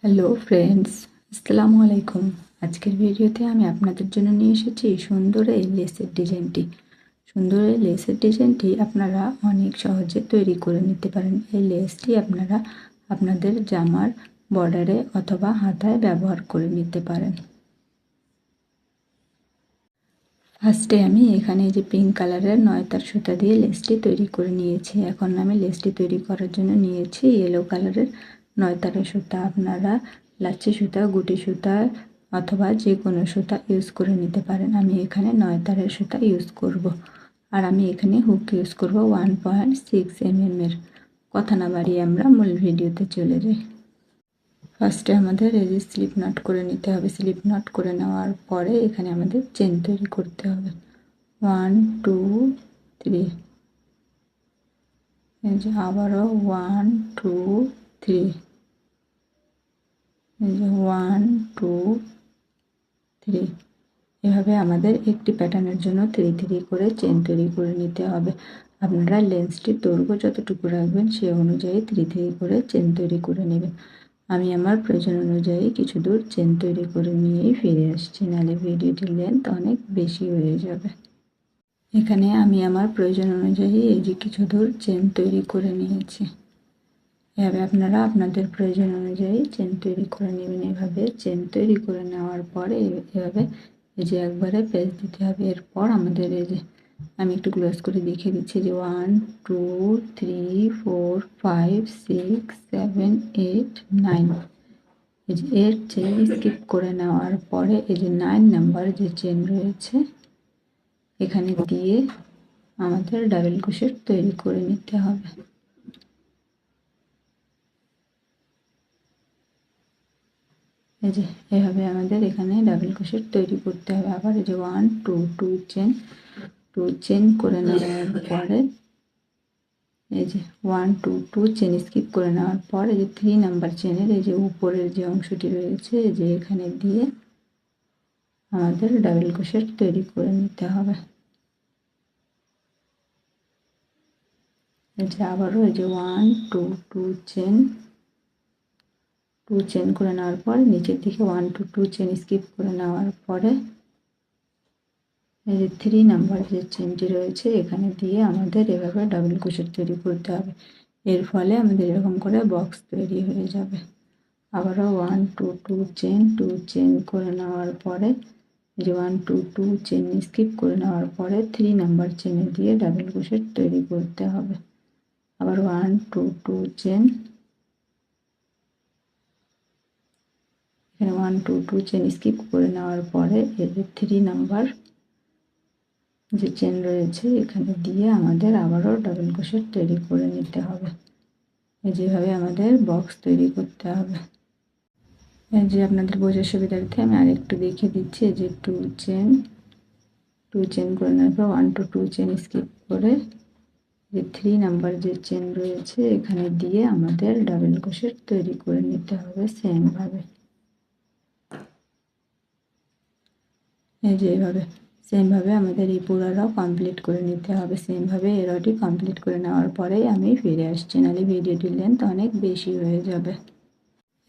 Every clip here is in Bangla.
হ্যালো ফ্রেন্ডস, আসসালামু আলাইকুম। আজকের ভিডিওতে আমি আপনাদের জন্য নিয়ে এসেছি সুন্দর এই লেসের ডিজাইনটি। সুন্দর এই লেসের ডিজাইনটি আপনারা অনেক সহজে তৈরি করে নিতে পারেন। এই লেসটি আপনারা আপনাদের জামার বর্ডারে অথবা হাতায় ব্যবহার করে নিতে পারেন। ফার্স্টে আমি এখানে যে পিঙ্ক কালারের 9 তার সুতা দিয়ে লেসটি তৈরি করে নিয়েছি। এখন আমি লেসটি তৈরি করার জন্য নিয়েছি ইয়েলো কালারের 9 তারের সুতা। আপনারা লাচ্ছি সুতা, গুটি সুতা অথবা যে কোনো সুতা ইউজ করে নিতে পারেন। আমি এখানে 9 তারের সুতা ইউজ করব। আর আমি এখানে হুক ইউজ করব 1.6 mm এর। কথা না বাড়িয়ে আমরা মূল ভিডিওতে চলে যাই। ফার্স্টে আমাদের এই যে স্লিপ নট করে নিতে হবে। স্লিপ নট করে নেওয়ার পরে এখানে আমাদের চেন তৈরি করতে হবে 1 2 3। এই যে আবারও 1 2 3। এই যে 1 2 3। এভাবে আমাদের একটি প্যাটার্নের জন্য 3 3 করে চেন তৈরি করে নিতে হবে। আপনারা লেন্সটির দৈর্ঘ্য যতটুকু রাখবেন সে অনুযায়ী 3 3 করে চেন তৈরি করে নেবেন। আমি আমার প্রয়োজন অনুযায়ী কিছু দূর চেন তৈরি করে নিয়েই ফিরে আসছি, নাহলে ভিডিওটির লেন্থ অনেক বেশি হয়ে যাবে। এখানে আমি আমার প্রয়োজন অনুযায়ী এই যে কিছু দূর চেন তৈরি করে নিয়েছি। এভাবে আপনারা আপনাদের প্রয়োজন অনুযায়ী চেন তৈরি করে নেবেন। এভাবে চেন তৈরি করে নেওয়ার পরে এভাবে এই যে একবারে পেঁচ দিতে হবে। এরপর আমাদের এই যে আমি একটু ক্লোজ করে দেখিয়ে দিচ্ছি যে 1 2 3 4 5 6 7 8 9। এই যে এর চেন স্কিপ করে নেওয়ার পরে এই যে 9 নাম্বার যে চেন রয়েছে এখানে দিয়ে আমাদের ডাবল ক্রোশেট তৈরি করে নিতে হবে। এই যে এভাবে আমাদের এখানে ডাবল ক্রোশেট তৈরি করতে হবে। আবার এই যে 1 2 2 চেন করে নেওয়ার পরে এই যে 1 2 2 চেন স্কিপ করে নেওয়ার পর এই যে 3 নাম্বার চেনের এই যে উপরের যে অংশটি রয়েছে এই যে এখানে দিয়ে আমাদের ডাবল ক্রোশেট তৈরি করে নিতে হবে। এই যে আবারও এই যে 1 2 2 চেন করে নেওয়ার পর নিচের দিকে 1 2 2 চেন স্কিপ করে নেওয়ার পরে এই যে 3 নাম্বার যে চেনটি রয়েছে এখানে দিয়ে আমাদের এভাবে ডাবল ক্রোশেট তৈরি করতে হবে। এর ফলে আমাদের এরকম করে বক্স তৈরি হয়ে যাবে। আবারও 1 2 2 চেন করে নেওয়ার পরে এই যে 1 2 2 চেন স্কিপ করে নেওয়ার পরে 3 নাম্বার চেনে দিয়ে ডাবল ক্রোশেট তৈরি করতে হবে। আবার 1 2 2 চেন, এখানে 1 2 2 চেন স্কিপ করে নেওয়ার পরে এই যে 3 নাম্বার যে চেন রয়েছে এখানে দিয়ে আমাদের আবারও ডাবল ক্রোশেট তৈরি করে নিতে হবে। এই যেভাবে আমাদের বক্স তৈরি করতে হবে। এই যে আপনাদের বোঝার সুবিধার্থে আমি আরেকটু দেখিয়ে দিচ্ছি। যে 2 চেন করে নেওয়ার পর 1 2 2 চেন স্কিপ করে যে 3 নাম্বার যে চেন রয়েছে এখানে দিয়ে আমাদের ডাবল ক্রোশেট তৈরি করে নিতে হবে সেম ভাবে। এই যে এইভাবে সেম ভাবে আমাদের এই পুরোটাও কমপ্লিট করে নিতে হবে। সেম ভাবে এরটি কমপ্লিট করে নেওয়ার পরেই আমি ফিরে আসছি, নাহলে ভিডিওটির লেন্থ অনেক বেশি হয়ে যাবে।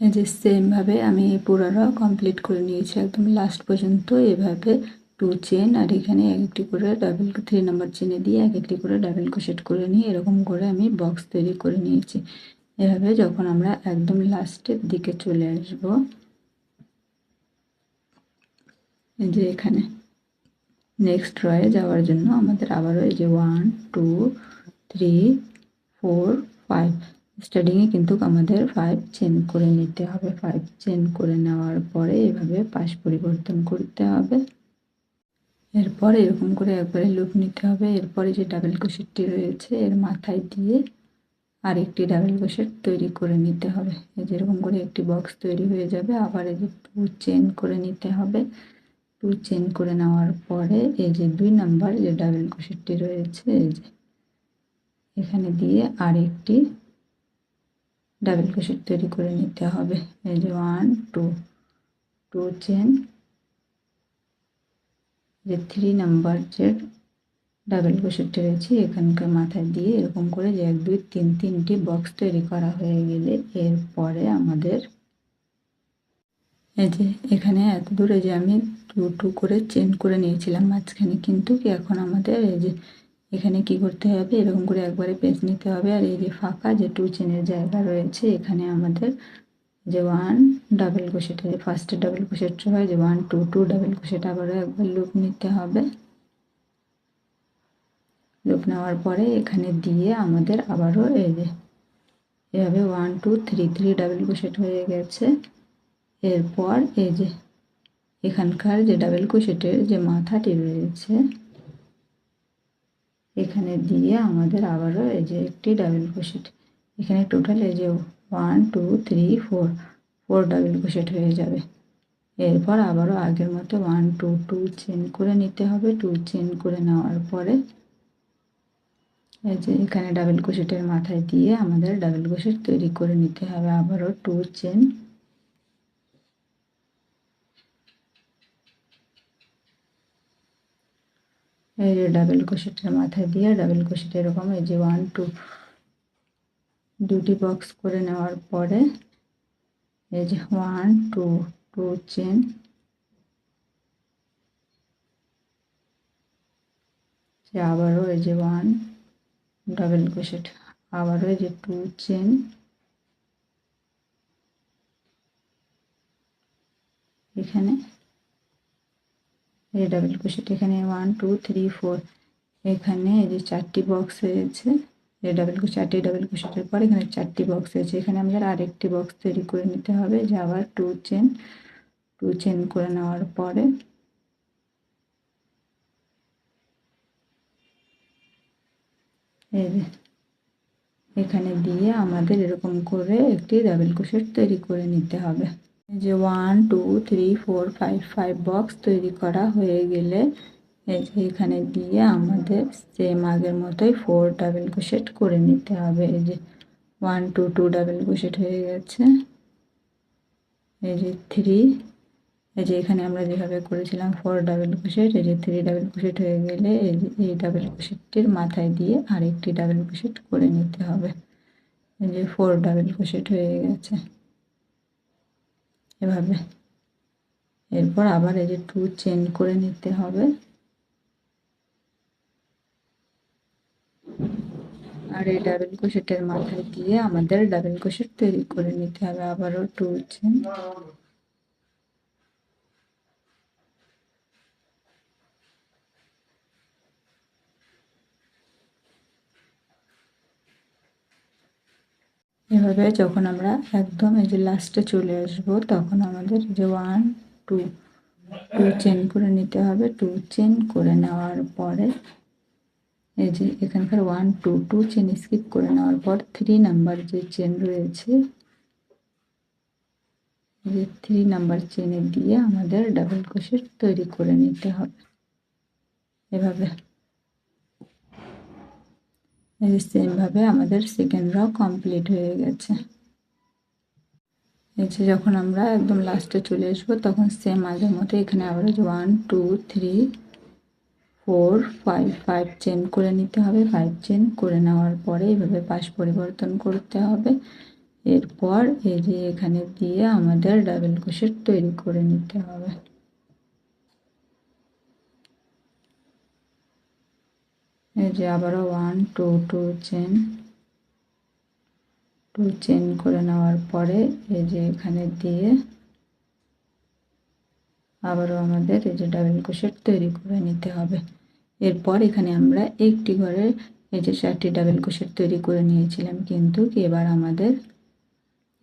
এই যে সেম ভাবে আমি এই পুরোটাও কমপ্লিট করে নিয়েছি একদম লাস্ট পর্যন্ত। এভাবে 2 চেন আর এখানে একটি করে ডাবল 3 নাম্বার চেনে দিয়ে একটি করে ডাবল ক্রোশেট করে নিয়ে এরকম করে আমি বক্স তৈরি করে নিয়েছি। এভাবে যখন আমরা একদম লাস্টের দিকে চলে আসব এই যে এখানে নেক্সট রয়ে যাওয়ার জন্য আমাদের আবারও এই যে 1 2 3 4 5 স্টার্টিংয়ে কিন্তু আমাদের 5 চেন করে নিতে হবে। 5 চেন করে নেওয়ার পরে এভাবে পাশ পরিবর্তন করতে হবে। এরপর এরকম করে একবারে লুপ নিতে হবে। এরপরে যে ডাবল ক্রোশেটটি রয়েছে এর মাথায় দিয়ে আরেকটি ডাবল ক্রোশেট তৈরি করে নিতে হবে। এই যেরকম করে একটি বক্স তৈরি হয়ে যাবে। আবার এই যে 2 চেন করে নিতে হবে। 2 চেন করে নেওয়ার পরে এই যে 2 নাম্বার যে ডাবল ক্রোশেটটি রয়েছে এই যে এখানে দিয়ে আরেকটি ডাবল ক্রোশেট তৈরি করে নিতে হবে। এই যে 1 2 চেন, যে 3 নাম্বার যে ডাবল ক্রোশেটটি রয়েছে এখানকার মাথায় দিয়ে এরকম করে যে 1 2 3 3টি বক্স তৈরি করা হয়ে গেলে এরপরে আমাদের এই যে এখানে এত দূর এই যে আমি 2 করে চেন করে নিয়েছিলাম মাঝখানে, কিন্তু এখন আমাদের এই যে এখানে কি করতে হবে, এরকম করে একবারে পেঁচ নিতে হবে। আর এই যে ফাঁকা যে 2 চেনের জায়গা রয়েছে, এখানে আমাদের যে 1 ডাবল ক্রোশেট, এই ফার্স্টে ডাবল ক্রোশেট হয় যে 1 2 2 ডাবল ক্রোশেট, আবারও একবার লুপ নিতে হবে। লুপ নেওয়ার পরে এখানে দিয়ে আমাদের আবারও এই যে এভাবে 1 2 3 3 ডাবল ক্রোশেট হয়ে গেছে। এরপর এই যে এখানকার যে ডাবল ক্রোশেটের যে মাথাটি রয়েছে, এখানে দিয়ে আমাদের আবারও এই যে একটি ডাবল ক্রোশেট, এখানে টোটাল এই যে 1 2 3 4 ডাবল ক্রোশেট হয়ে যাবে। এরপর আবারও আগের মতো 1 2 2 চেন করে নিতে হবে। 2 চেন করে নেওয়ার পরে এই যে এখানে ডাবল ক্রোশেটের মাথায় দিয়ে আমাদের ডাবল ক্রোশেট তৈরি করে নিতে হবে। আবারও 2 চেন, এই যে ডাবল ক্রোশেটের মাথায় দিয়ে ডাবল ক্রোশেট এরকম এই যে 1 2 দুটি বক্স করে নেওয়ার পরে এই যে 1 2 2 চেন, আবারও এই যে 1 ডাবল ক্রোশেট, আবারও এই যে 2 চেন, এখানে এই ডাবল ক্রোশেট, এখানে 1 2 3 4, এখানে এই যে 4টি বক্স হয়েছে। এই ডাবল ক্রোশেট 4টি ডাবল ক্রোশেটের পর এখানে 4টি বক্স হয়েছে। এখানে আমাদের আরেকটি বক্স তৈরি করে নিতে হবে, যে আবার 2 চেন করে নেওয়ার পরে এই যে এখানে দিয়ে আমাদের এরকম করে একটি ডাবল ক্রোশেট তৈরি করে নিতে হবে। যে 1 2 3 4 5 5 বক্স তৈরি করা হয়ে গেলে এই যে এখানে দিয়ে আমাদের সেম আগের মতোই 4 ডাবল ক্রোশেট করে নিতে হবে। এই যে 1 2 2 ডাবল ক্রোশেট হয়ে গেছে। এই যে 3, এই যে এখানে আমরা যেভাবে করেছিলাম 4 ডাবল ক্রোশেট, এই যে 3 ডাবল ক্রোশেট হয়ে গেলে এই যে এই ডাবল ক্রোশেটটির মাথায় দিয়ে আরেকটি ডাবল ক্রোশেট করে নিতে হবে। এই যে 4 ডাবল ক্রোশেট হয়ে গেছে এভাবে। এরপর আবার এই যে 2 চেন করে নিতে হবে। আর এই ডাবল ক্রোশেটের মাথায় দিয়ে আমাদের ডাবল ক্রোশেট তৈরি করে নিতে হবে। আবারও 2 চেন, এভাবে যখন আমরা একদম এই যে লাস্টে চলে আসব, তখন আমাদের যে 1 2 2 চেন করে নিতে হবে। 2 চেন করে নেওয়ার পরে এই যে এখানকার 1 2 2 চেন স্কিপ করে নেওয়ার পর 3 নাম্বার যে চেন রয়েছে, যে 3 নাম্বার চেনে দিয়ে আমাদের ডাবল ক্রোশেট তৈরি করে নিতে হবে এভাবে। এই সেম ভাবে আমাদের সেকেন্ড র কমপ্লিট হয়ে গেছে। এই যে যখন আমরা একদম লাস্টে চলে আসবো, তখন সেম আগের মতো এখানে আবার 1 2 3 4 5 5 চেন করে নিতে হবে। 5 চেন করে নেওয়ার পরে এইভাবে পাশ পরিবর্তন করতে হবে। এরপর এই যে এখানে দিয়ে আমাদের ডাবল ক্রোশেট তৈরি করে নিতে হবে। এই যে আবারও 1 2 2 চেন, 2 চেন করে নেওয়ার পরে এই যে এখানে দিয়ে আবারও আমাদের এই যে ডাবল ক্রোশেট তৈরি করে নিতে হবে। এরপর এখানে আমরা একটি ঘরে এই যে 4টি ডাবল ক্রোশেট তৈরি করে নিয়েছিলাম, কিন্তু এবার আমাদের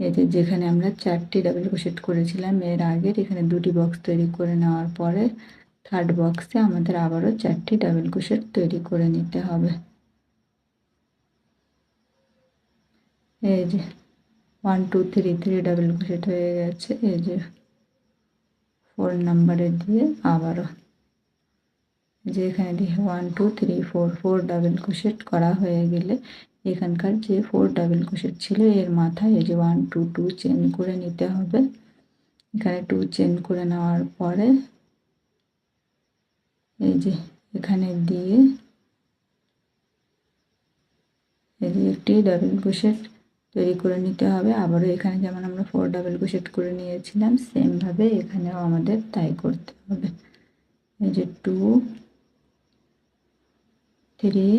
এই যে যেখানে আমরা 4টি ডাবল ক্রোশেট করেছিলাম এর আগের, এখানে 2টি বক্স তৈরি করে নেওয়ার পরে থার্ড বক্সে আমাদের আবারও 4টি ডাবল ক্রোশেট তৈরি করে নিতে হবে। এই যে 1 2 3 3 ডাবল ক্রোশেট হয়ে গেছে। এই যে 4 নাম্বারে দিয়ে আবারও যে এখানে দিয়ে 1 2 3 4 4 ডাবল ক্রোশেট করা হয়ে গেলে এখানকার যে 4 ডাবল ক্রোশেট ছিল এর মাথায় এই যে 1 2 2 চেন করে নিতে হবে। এখানে 2 চেন করে নেওয়ার পরে এই যে এখানে দিয়ে এই যে একটি ডাবল ক্রোশেট তৈরি করে নিতে হবে। আবারও এখানে যেমন আমরা 4 ডাবল ক্রোশেট করে নিয়েছিলাম, সেমভাবে এখানেও আমাদের তাই করতে হবে। এই যে 2 3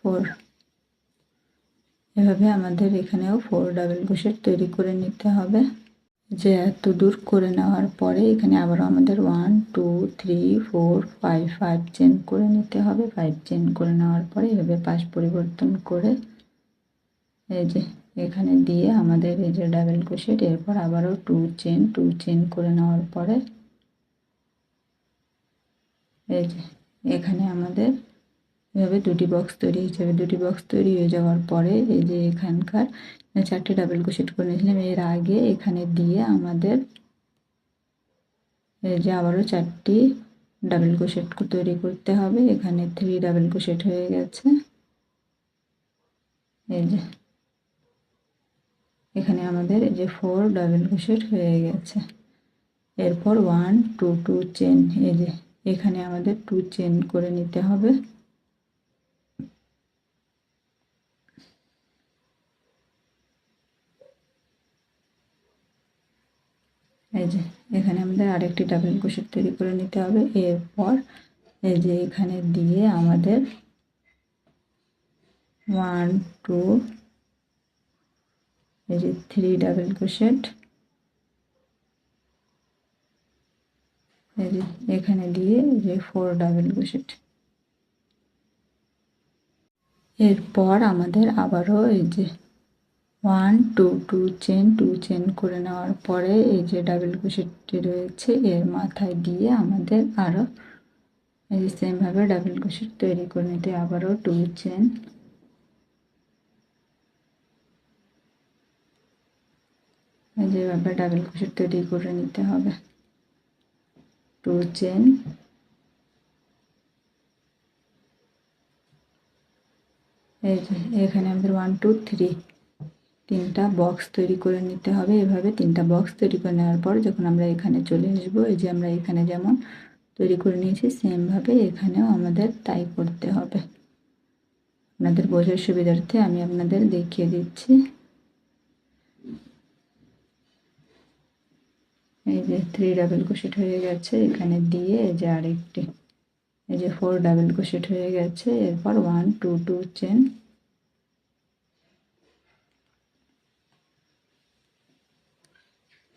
4, এভাবে আমাদের এখানেও 4 ডাবল ক্রোশেট তৈরি করে নিতে হবে। যে এত দূর করে নেওয়ার পরে এখানে আবারও আমাদের 1 2 3 4 5 চেন করে নিতে হবে। 5 চেন করে নেওয়ার পরে এভাবে পাশ পরিবর্তন করে এই যে এখানে দিয়ে আমাদের এই যে ডাবল ক্রোশেট, এরপর আবারও 2 চেন করে নেওয়ার পরে এই যে এখানে আমাদের এভাবে দুটি বক্স তৈরি হিসেবে দুটি বক্স তৈরি হয়ে যাওয়ার পরে এই যে এখানকার 4টে ডাবল ক্রোশেট করে নিয়েছিলাম, এর আগে এখানে দিয়ে আমাদের এই যে আবারও 4টি ডাবল ক্রোশেট তৈরি করতে হবে। এখানে 3 ডাবল ক্রোশেট হয়ে গেছে। এই যে এখানে আমাদের এই যে 4 ডাবল ক্রোশেট হয়ে গেছে। এরপর 1 2 চেন, এই যে এখানে আমাদের 2 চেন করে নিতে হবে। এই যে এখানে আমাদের আরেকটি ডাবল ক্রোশেট তৈরি করে নিতে হবে। এরপর এই যে এখানে দিয়ে আমাদের 1 2 এই যে 3 ডাবল ক্রোশেট, এই যে এখানে দিয়ে এই যে 4 ডাবল ক্রোশেট। এরপর আমাদের আবারও এই যে 1 2 চেন করে নেওয়ার পরে এই যে ডাবল ক্রোশেটটি রয়েছে এর মাথায় দিয়ে আমাদের আরও এই যে সেমভাবে ডাবল ক্রোশেট তৈরি করে নিতে আবারও 2 চেন, যেভাবে ডাবল ক্রোশেট তৈরি করে নিতে হবে। 2 চেন, এই যে এখানে আমাদের 1 2 3 তিনটা বক্স তৈরি করে নিতে হবে। এভাবে তিনটা বক্স তৈরি করে নেওয়ার পর যখন আমরা এখানে চলে আসবো, এই যে আমরা এখানে যেমন তৈরি করে নিয়েছি সেমভাবে এখানেও আমাদের তাই করতে হবে। আপনাদের বোঝার সুবিধার্থে আমি আপনাদের দেখিয়ে দিচ্ছি। এই যে 3 ডাবল ক্রোশেট হয়ে গেছে, এখানে দিয়ে এই যে আরেকটি এই যে 4 ডাবল ক্রোশেট হয়ে গেছে। এরপর 1 2 চেন,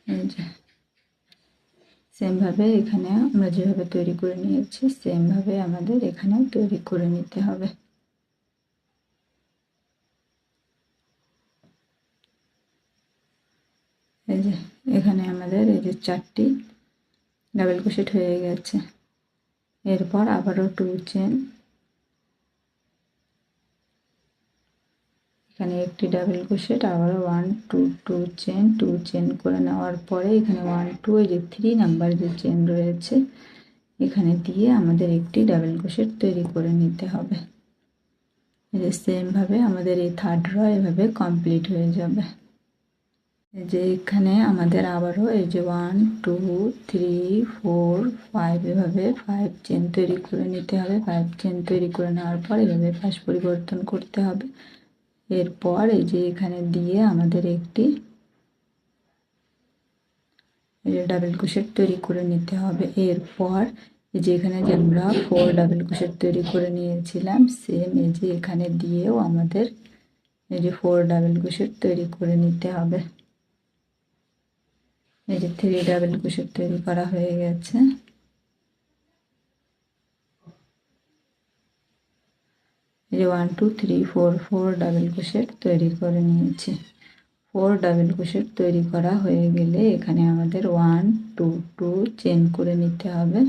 এই যে সেমভাবে এখানে আমরা যেভাবে তৈরি করে নিয়েছি সেমভাবে আমাদের এখানেও তৈরি করে নিতে হবে। এই যে এখানে আমাদের এই যে 4টি ডাবল ক্রোশেট হয়ে গেছে। এরপর আবারও 2 চেন, এখানে একটি ডাবল ক্রোশেট, আবারও 1 2 চেন করে নেওয়ার পরে এখানে 1 2 এই যে 3 নাম্বার যে চেন রয়েছে এখানে দিয়ে আমাদের একটি ডাবল ক্রোশেট তৈরি করে নিতে হবে। এই যে সেমভাবে আমাদের এই থার্ড র এভাবে কমপ্লিট হয়ে যাবে। এই যে এখানে আমাদের আবারও এই যে 1 2 3 4 5 এভাবে 5 চেন তৈরি করে নিতে হবে। 5 চেন তৈরি করে নেওয়ার পর এভাবে পাশ পরিবর্তন করতে হবে। এরপর এই যে এখানে দিয়ে আমাদের একটি এই যে ডাবল ক্রোশেট তৈরি করে নিতে হবে। এরপর এই যে এখানে যে আমরা 4 ডাবল ক্রোশেট তৈরি করে নিয়েছিলাম সেম এই যে এখানে দিয়েও আমাদের এই যে 4 ডাবল ক্রোশেট তৈরি করে নিতে হবে। এই যে 3 ডাবল ক্রোশেট তৈরি করা হয়ে গেছে। এই যে 1 2 3 4 ডাবল ক্রোশেট তৈরি করে নিয়েছি। 4 ডাবল ক্রোশেট তৈরি করা হয়ে গেলে এখানে আমাদের 1 2 চেন করে নিতে হবে।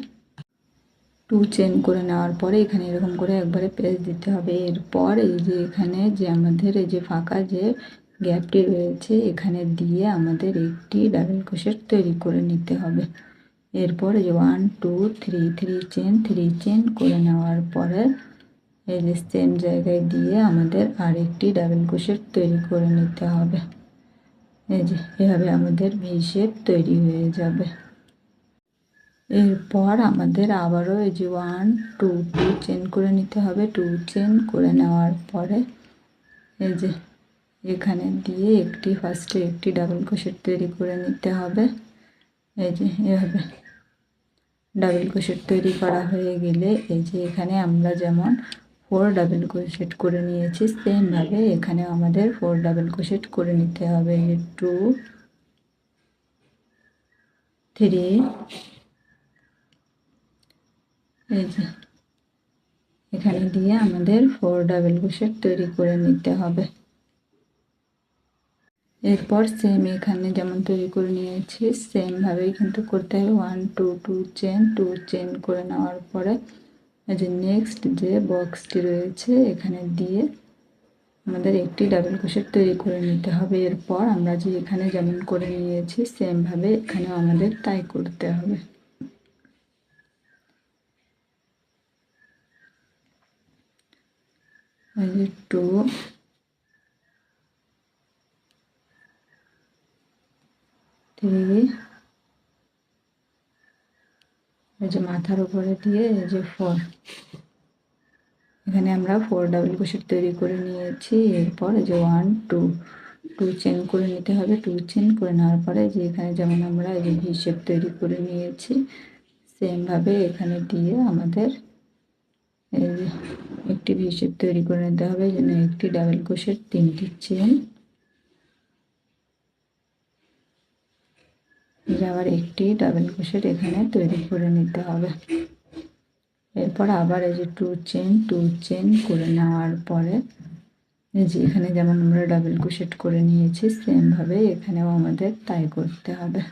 2 চেন করে নেওয়ার পরে এখানে এরকম করে একবারে পেঁচ দিতে হবে। এরপর এই যে এখানে যে আমাদের এই যে ফাঁকা যে গ্যাপটি রয়েছে এখানে দিয়ে আমাদের একটি ডাবল ক্রোশেট তৈরি করে নিতে হবে। এরপর এই যে 1 2 3 চেন করে নেওয়ার পরে এই যে সেম জায়গায় দিয়ে আমাদের আরেকটি ডাবল ক্রোশেট তৈরি করে নিতে হবে। এই যে এভাবে আমাদের ভি শেপ তৈরি হয়ে যাবে। এরপর আমাদের আবারও এই যে 1 2 2 চেন করে নিতে হবে। 2 চেন করে নেওয়ার পরে এই যে এখানে দিয়ে ফার্স্টে একটি ডাবল ক্রোশেট তৈরি করে নিতে হবে। এই যে এভাবে ডাবল ক্রোশেট তৈরি করা হয়ে গেলে এই যে এখানে আমরা যেমন 4 ডাবল ক্রোশেট করে নিয়েছি, সেমভাবে এখানে আমাদের 4 ডাবল ক্রোশেট করে নিতে হবে। 2 3 এই যে এখানে দিয়ে আমাদের 4 ডাবল ক্রোশেট তৈরি করে নিতে হবে। এরপর সেম এখানে যেমন তৈরি করে নিয়েছি সেমভাবেই কিন্তু করতে হবে। 1 2 2 চেন, 2 চেন করে নেওয়ার পরে এই যে নেক্সট যে বক্সটি রয়েছে এখানে দিয়ে আমাদের একটি ডাবল ক্রোশেট তৈরি করে নিতে হবে। এরপর আমরা যে এখানে যেমন করে নিয়েছি সেমভাবে এখানেও আমাদের তাই করতে হবে। এই যে 2 3 এই যে মাথার উপরে দিয়ে এই যে 4 এখানে আমরা 4 ডাবল ক্রোশেট তৈরি করে নিয়েছি। এরপর এই যে 1 2 2 চেন করে নিতে হবে। 2 চেন করে নেওয়ার পরে যে এখানে যেমন আমরা এই যে ভি শেপ তৈরি করে নিয়েছি সেমভাবে এখানে দিয়ে আমাদের এই যে একটি ভি শেপ তৈরি করে নিতে হবে। যেন একটি ডাবল ক্রোশেট, 3টি চেন, আবার একটি ডাবল ক্রোশেট এখানে তৈরি করে নিতে হবে। এরপর আবার এই যে 2 চেন করে নেওয়ার পরে এই যে এখানে যেমন আমরা ডাবল ক্রোশেট করে নিয়েছি সেমভাবে এখানেও আমাদের তাই করতে হবে।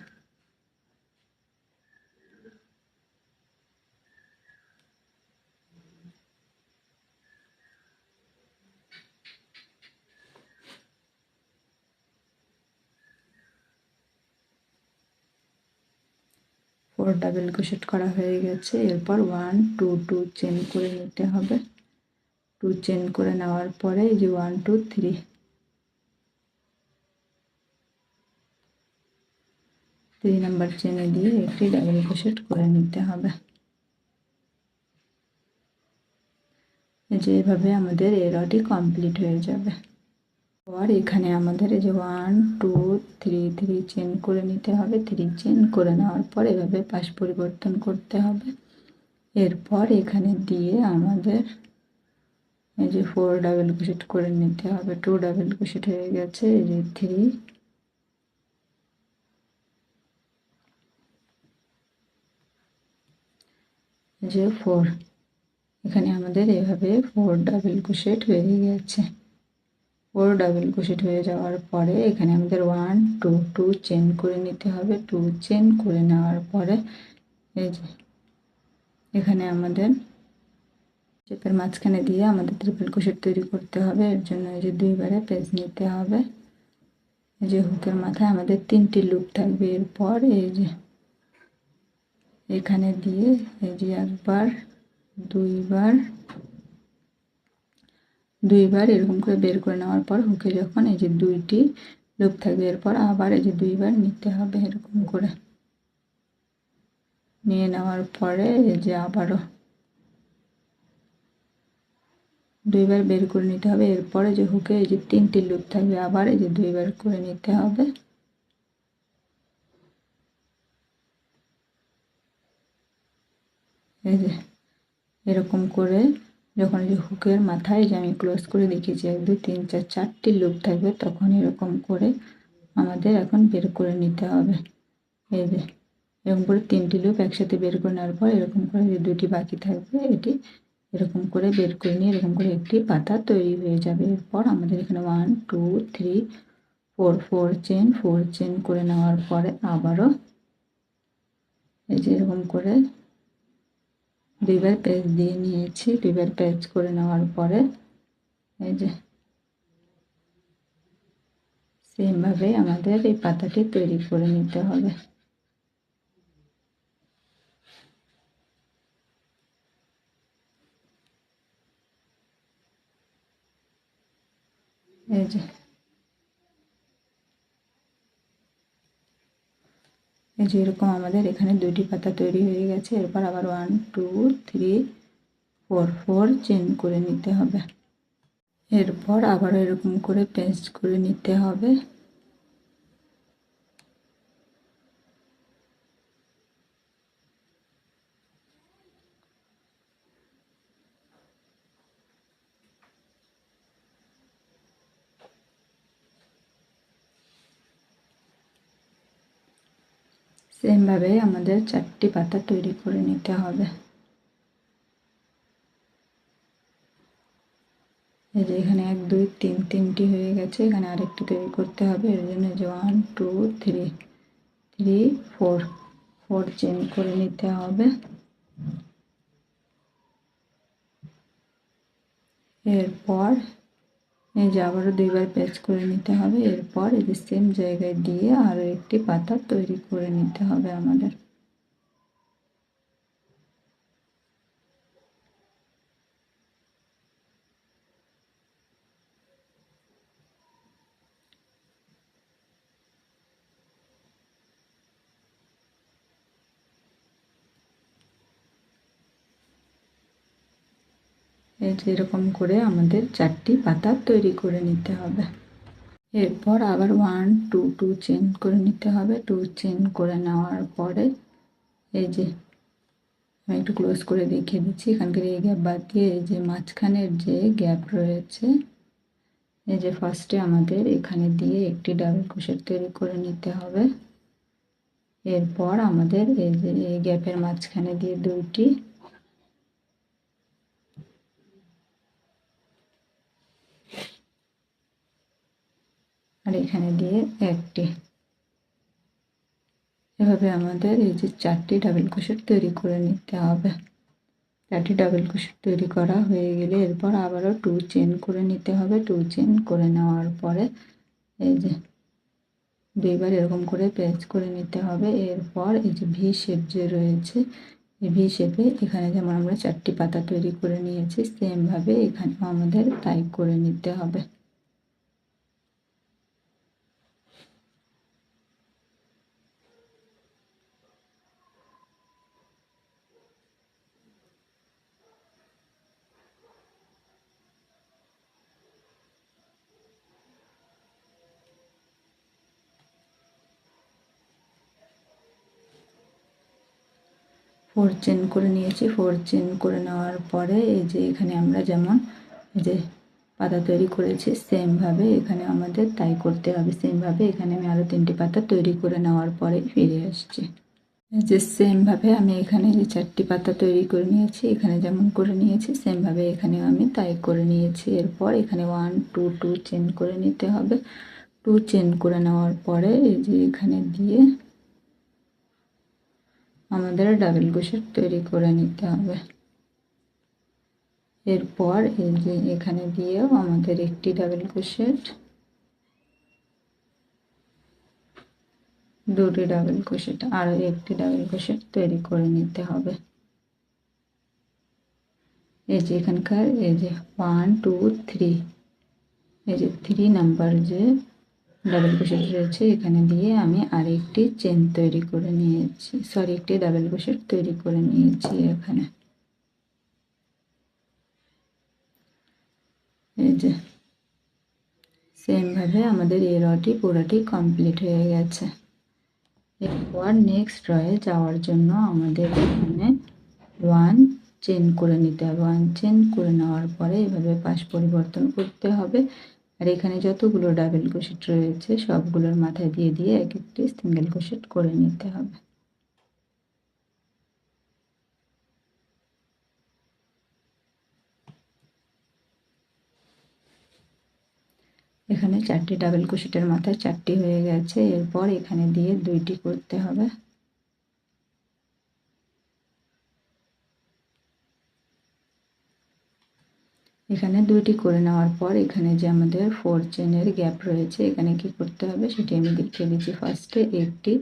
ফোর ডাবল ক্রোশেট করা হয়ে গেছে। এরপর 1 2 2 চেন করে নিতে হবে। 2 চেন করে নেওয়ার পরে এই যে 1 2 3 নাম্বার চেনে দিয়ে একটি ডাবল ক্রোশেট করে নিতে হবে। যেভাবে আমাদের এই রটি কমপ্লিট হয়ে যাবে। আর এখানে আমাদের এই যে 1 2 3 3 চেন করে নিতে হবে। 3 চেন করে নেওয়ার পর এভাবে পাশ পরিবর্তন করতে হবে। এরপর এখানে দিয়ে আমাদের এই যে 4 ডাবল ক্রোশেট করে নিতে হবে। 2 ডাবল ক্রোশেট হয়ে গেছে। এই যে 3 যে 4 এখানে আমাদের এভাবে 4 ডাবল ক্রোশেট হয়ে গেছে। 4 ডাবল ক্রোশেট হয়ে যাওয়ার পরে এখানে আমাদের 1 2 2 চেন করে নিতে হবে। 2 চেন করে নেওয়ার পরে এই যে এখানে আমাদের শেপের মাঝখানে দিয়ে আমাদের ট্রিপল ক্রোশেট তৈরি করতে হবে। এর জন্য এই যে 2 বারে পেঁচ নিতে হবে। এই যে হুকের মাথায় আমাদের 3টি লুপ থাকবে। এরপর এই যে এখানে দিয়ে এই যে একবার দুইবার এরকম করে বের করে নেওয়ার পর হুকে যখন এই যে 2টি লুপ থাকবে এরপর আবার এই যে 2বার নিতে হবে। এরকম করে নিয়ে নেওয়ার পরে এই যে আবারও 2বার বের করে নিতে হবে। এরপরে যে হুকে এই যে 3টি লুপ থাকবে আবার এই যে 2বার করে নিতে হবে। এই যে এরকম করে যখন এই যে হুকের মাথায় যে আমি ক্লোজ করে দেখিয়েছি 1 2 3 4 4টি লুপ থাকবে তখন এরকম করে আমাদের এখন বের করে নিতে হবে। এই যে এরকম করে 3টি লুপ একসাথে বের করে নেওয়ার পর এরকম করে যে 2টি বাকি থাকবে এটি এরকম করে বের করে নিয়ে এরকম করে একটি পাতা তৈরি হয়ে যাবে। এরপর আমাদের এখানে 1 2 3 4 4 চেন করে নেওয়ার পরে আবারও এই যে এরকম করে 2বার পেঁচ দিয়ে নিয়েছি। 2বার পেঁচ করে নেওয়ার পরে এই যে সেমভাবে আমাদের এই পাতাটি তৈরি করে নিতে হবে। এই যে এই যে এরকম আমাদের এখানে 2টি পাতা তৈরি হয়ে গেছে। এরপর আবার 1 2 3 4 4 চেন করে নিতে হবে। এরপর আবার এরকম করে পেস্ট করে নিতে হবে। সেমভাবে আমাদের 4টি পাতা তৈরি করে নিতে হবে। এই যে এখানে 1 2 3 3টি হয়ে গেছে, এখানে আরেকটি তৈরি করতে হবে। এর জন্য যে 1 2 3 3 4 4 চেন করে নিতে হবে। এরপর এই যে আবারও 2বার পেস্ট করে নিতে হবে। এরপর এই যে সেম জায়গায় দিয়ে আরও একটি পাতা তৈরি করে নিতে হবে আমাদের। এই যে এরকম করে আমাদের 4টি পাতা তৈরি করে নিতে হবে। এরপর আবার 1 2 2 চেন করে নিতে হবে। 2 চেন করে নেওয়ার পরে এই যে আমি একটু ক্লোজ করে দেখিয়ে দিচ্ছি, এখানকার এই গ্যাপ বাদ দিয়ে এই যে মাঝখানের যে গ্যাপ রয়েছে, এই যে ফার্স্টে আমাদের এখানে দিয়ে একটি ডাবল ক্রোশেট তৈরি করে নিতে হবে। এরপর আমাদের এই যে এই গ্যাপের মাঝখানে দিয়ে 2টি, আর এখানে দিয়ে 1টি, এভাবে আমাদের এই যে 4টি ডাবল ক্রোশেট তৈরি করে নিতে হবে। 4টি ডাবল ক্রোশেট তৈরি করা হয়ে গেলে এরপর আবারও 2 চেন করে নিতে হবে। 2 চেন করে নেওয়ার পরে এই যে 2বার এরকম করে পেস্ট করে নিতে হবে। এরপর এই যে ভি শেপ যে রয়েছে, এই ভি শেপে এখানে যেমন আমরা 4টি পাতা তৈরি করে নিয়েছি, সেমভাবে এখানেও আমাদের তাই করে নিতে হবে। ফোর চেন করে নিয়েছি। 4 চেন করে নেওয়ার পরে এই যে এখানে আমরা যেমন এই যে পাতা তৈরি করেছি, সেমভাবে এখানে আমাদের তাই করতে হবে। সেমভাবে এখানে আমি আরও 3টি পাতা তৈরি করে নেওয়ার পরে ফিরে আসছি। এই যে সেমভাবে আমি এখানে যে 4টি পাতা তৈরি করে নিয়েছি, এখানে যেমন করে নিয়েছি সেমভাবে এখানেও আমি তাই করে নিয়েছি। এরপর এখানে 1 2 2 চেন করে নিতে হবে। 2 চেন করে নেওয়ার পরে এই যে এখানে দিয়ে আমাদের ডাবল ক্রোশেট তৈরি করে নিতে হবে। এরপর এই যে এখানে দিয়েও আমাদের একটি ডাবল ক্রোশেট, 2টি ডাবল ক্রোশেট, আরও একটি ডাবল ক্রোশেট তৈরি করে নিতে হবে। এই যে এখানকার এই যে 1 2 3, এই যে 3 নাম্বার যে ডাবল ক্রোশেট রয়েছে, এখানে দিয়ে আমি আরেকটি চেন তৈরি করে নিয়েছি, সরি একটি ডাবল ক্রোশেট তৈরি করে নিয়েছি এখানে। এই যে সেমভাবে আমাদের এই রটি পুরোটি কমপ্লিট হয়ে গেছে। এরপর নেক্সট রয়ে যাওয়ার জন্য আমাদের এখানে 1 চেন করে নিতে হবে। 1 চেন করে নেওয়ার পরে এভাবে পাশ পরিবর্তন করতে হবে। আর এখানে যতগুলো ডাবল ক্রোশেট রয়েছে সবগুলোর মাথায় দিয়ে দিয়ে এক একটি সিঙ্গেল ক্রোশেট করে নিতে হবে। এখানে 4টি ডাবল ক্রোশেটের মাথায় 4টি হয়ে গেছে। এরপর এখানে দিয়ে 2টি করতে হবে। এখানে 2টি করে নেওয়ার পর এখানে যে আমাদের 4 চেনের গ্যাপ রয়েছে, এখানে কি করতে হবে সেটি আমি দেখিয়ে দিচ্ছি। ফার্স্টে একটি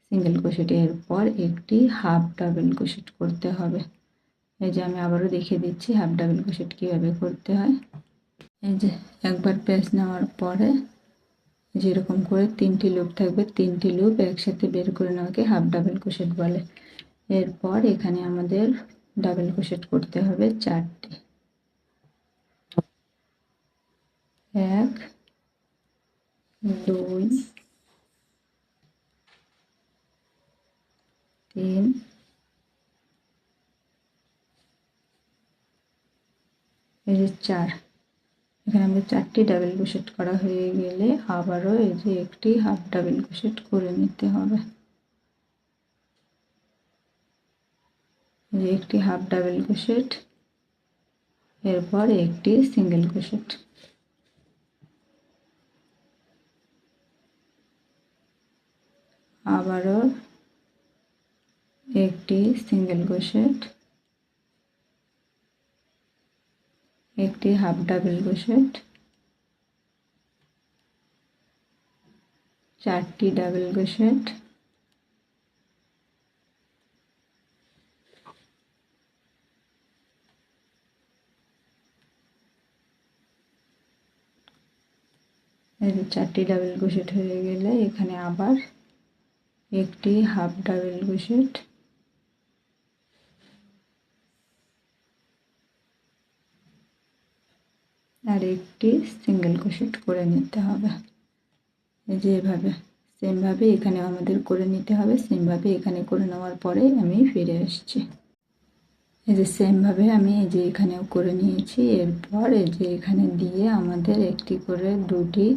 সিঙ্গেল ক্রোশেট, এরপর একটি হাফ ডাবল ক্রোশেট করতে হবে। এই যে আমি আবারও দেখিয়ে দিচ্ছি হাফ ডাবল ক্রোশেট কীভাবে করতে হয়। এই যে একবার পেঁচ নেওয়ার পরে যেরকম করে 3টি লুপ থাকবে, 3টি লুপ একসাথে বের করে নেওয়াকে হাফ ডাবল ক্রোশেট বলে। এরপর এখানে আমাদের ডাবল ক্রোশেট করতে হবে 4টি। 1 2 3 এই যে 4। এখানে আমাদের 4টি ডাবল ক্রোশেট করা হয়ে গেলে আবারও এই যে একটি হাফ ডাবল ক্রোশেট করে নিতে হবে। এই যে একটি হাফ ডাবল ক্রোশেট, এরপর একটি সিঙ্গেল ক্রোশেট, আবারও একটি সিঙ্গেল ক্রোশেট, একটি হাফ ডাবল ক্রোশেট, 4টি ডাবল ক্রোশেট, এই যে 4টি ডাবল ক্রোশেট হয়ে গেলে এখানে আবার একটি হাফ ডাবল ক্রোশেট, আর একটি সিঙ্গেল ক্রোশেট করে নিতে হবে। এই যে এভাবে সেমভাবে এখানে আমাদের করে নিতে হবে। সেমভাবে এখানে করে নেওয়ার পরে আমি ফিরে আসছি। এই যে সেমভাবে আমি এই যে এখানেও করে নিয়েছি। এরপর এই যে এখানে দিয়ে আমাদের একটি করে 2টি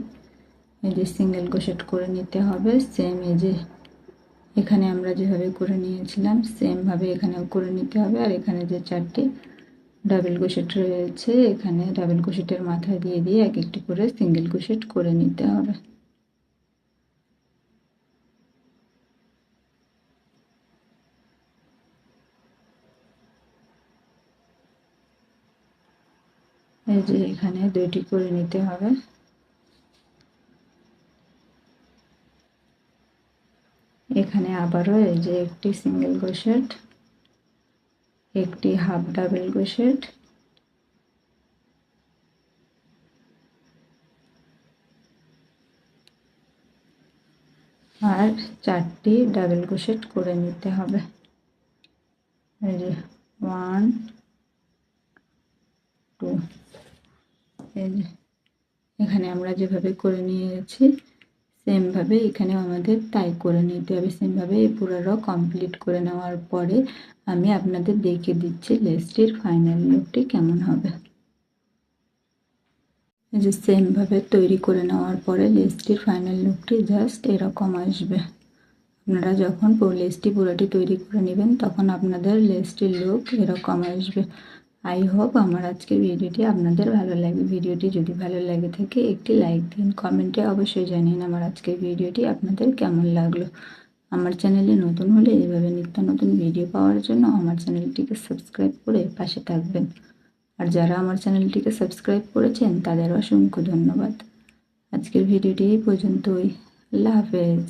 এই যে সিঙ্গেল ক্রোশেট করে নিতে হবে। সেম এই যে এখানে আমরা যেভাবে করে নিয়েছিলাম সেমভাবে এখানেও করে নিতে হবে। আর এখানে যে 4টি ডাবল ক্রোশেট রয়েছে এখানে ডাবল ক্রোশেটের মাথায় দিয়ে দিয়ে এক একটি করে সিঙ্গেল ক্রোশেট করে নিতে হবে। এই যে এখানে 2টি করে নিতে হবে। এখানে আবারও এই যে একটি সিঙ্গেল ক্রোশেট, একটি হাফ ডাবল ক্রোশেট, আর 4টি ডাবল ক্রোশেট করে নিতে হবে। এই যে 1 2 এই যে এখানে আমরা যেভাবে করে নিয়েছি সেমভাবে এখানেও আমাদের তাই করে নিতে হবে। সেমভাবে এই পুরোটা কমপ্লিট করে নেওয়ার পরে আমি আপনাদের দেখিয়ে দিচ্ছি লেসটির ফাইনাল লুকটি কেমন হবে। এই যে সেমভাবে তৈরি করে নেওয়ার পরে লেসটির ফাইনাল লুকটি জাস্ট এরকম আসবে। আপনারা যখন লেসটি পুরোটি তৈরি করে নেবেন তখন আপনাদের লেসটির লুক এরকম আসবে। আই হোপ আমার আজকের ভিডিওটি আপনাদের ভালো লাগবে। ভিডিওটি যদি ভালো লাগে থাকে একটি লাইক দিন, কমেন্টে অবশ্যই জানিন আমার আজকের ভিডিওটি আপনাদের কেমন লাগলো। আমার চ্যানেলে নতুন হলে এইভাবে নিত্য নতুন ভিডিও পাওয়ার জন্য আমার চ্যানেলটিকে সাবস্ক্রাইব করে পাশে থাকবেন। আর যারা আমার চ্যানেলটিকে সাবস্ক্রাইব করেছেন তাদের অসংখ্য ধন্যবাদ। আজকের ভিডিওটি এই পর্যন্তই। আল্লাহ হাফেজ।